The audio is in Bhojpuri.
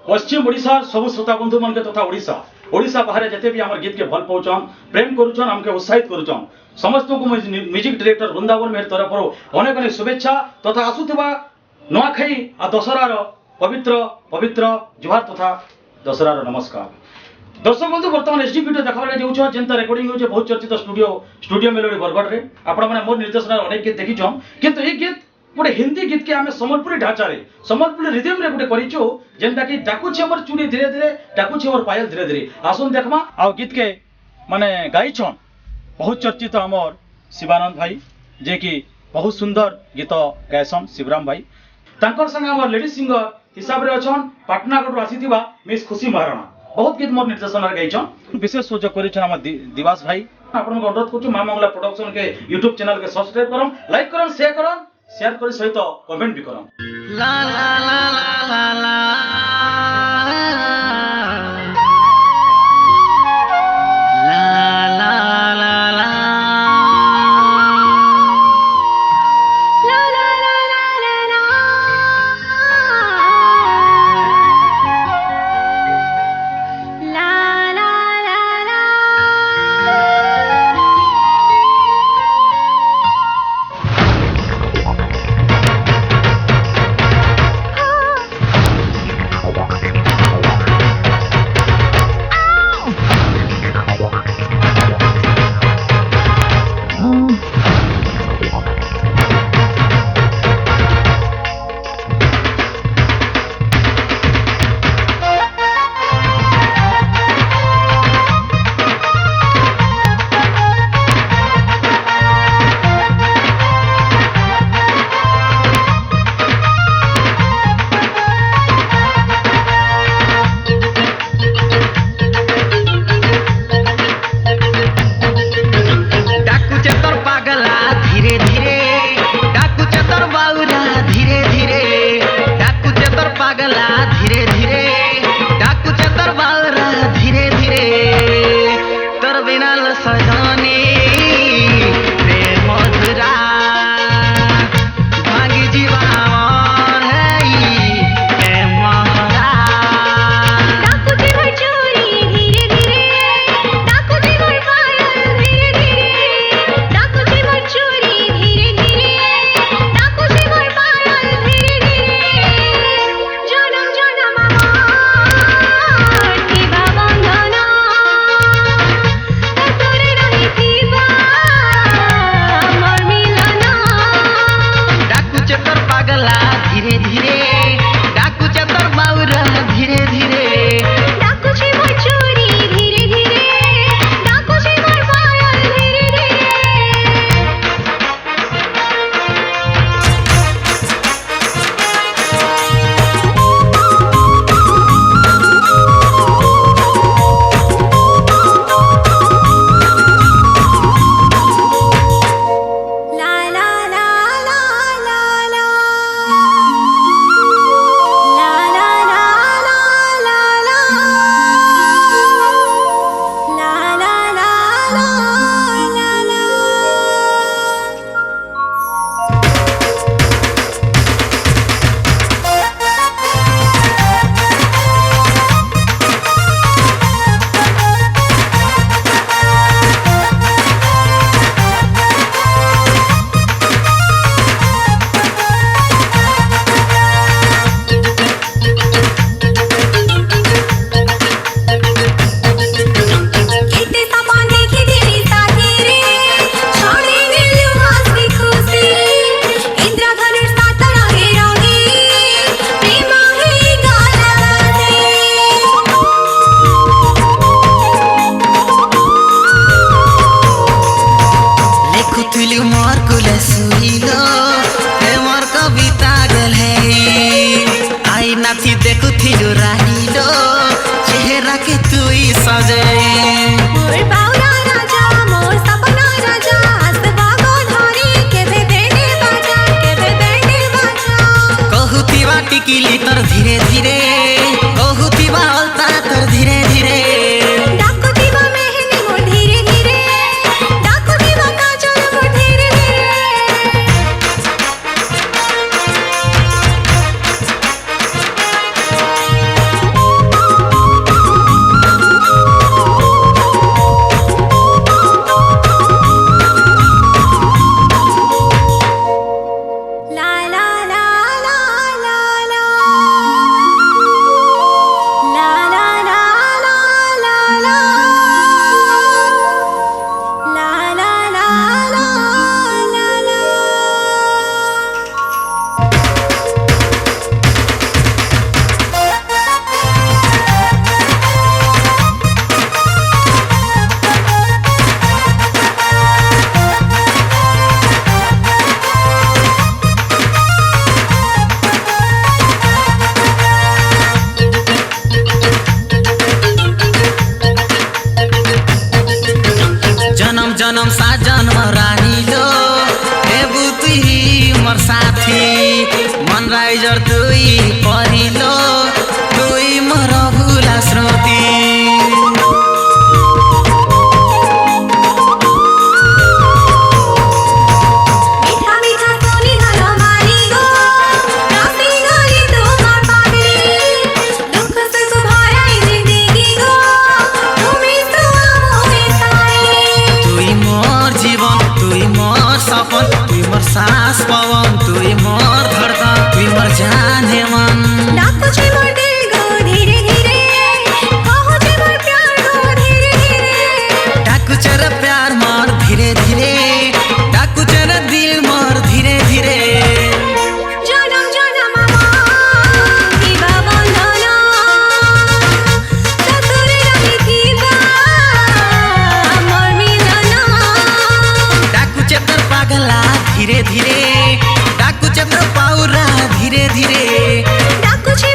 पश्चिम ओडिशा सब श्रोता बंधु मन के तथा ओडिशा बाहर जिते भी आम गीत के भल पाउछन प्रेम करुछन हमके उत्साहित करुछन समस्त को म्यूजिक डायरेक्टर वृंदावन मेहर तरफ अनेक अनेक शुभेच्छा तथा आसुवा नुआखाई आ दशहरार पवित्र पवित्र जुहार तथा दशहरार नमस्कार। दर्शक बंधु बर्तमान एचडी वीडियो देखा जाऊँ जेनता रेकर्डिंग हो बहुत चर्चित स्टूडियो मेलोडी बरगढ़ में आपण मैंने मोर निर्देशन अनेक गीत देखीछन किंतु ये गीत गोटे हिंदी गीत के आम सम्बलपुरी ढांचा सम्बलपुरी रिदम रे गोटे करिचो जेनटा कि डाकुछि हमर चूड़ी धीरे धीरे डाकुछि हमर पायल धीरे धीरे आसुन देखमा आ गीत के माने गाइछन बहुत चर्चित हमर शिवानंद भाई जे कि बहुत सुंदर गीत गायसन शिवराम भाई तांकर संग हमर लेडी सिंगर हिसाब रे अछन पाटनागढ़ आसीथिबा मिस खुशी महाराणा बहुत गीत मोर निर्देशन रे गाइछन विशेष सहयोग करिछन हमर दिवास भाई आपन को अनुरोध करछु मां मंगला प्रोडक्शन के YouTube चैनल के सब्सक्राइब करम लाइक करम शेयर कर सहित कमेंट भी करम। ला ला ला ला ला ला धीरे धीरे कहूती बालता तर धीरे धीरे मोर साथी मन राइजर तुई परिलो तुई मोर भुला स्मृति तुई मोर सास पवन तुई मोर धड़कन तुई मोर जान है मन डाकू छे मोर दिल गो धीरे धीरे कहो छे मोर प्यार गो धीरे धीरे डाकू चेरा प्यार मोर धीरे धीरे डाकू चेरा दिल मोर धीरे धीरे जनम जनम किबा बंधना सतुरे रही किबा मोर मिलना डाकू चेतर पागला धीरे धीरे डाकू चेतर पाउरा धीरे धीरे डाकू छे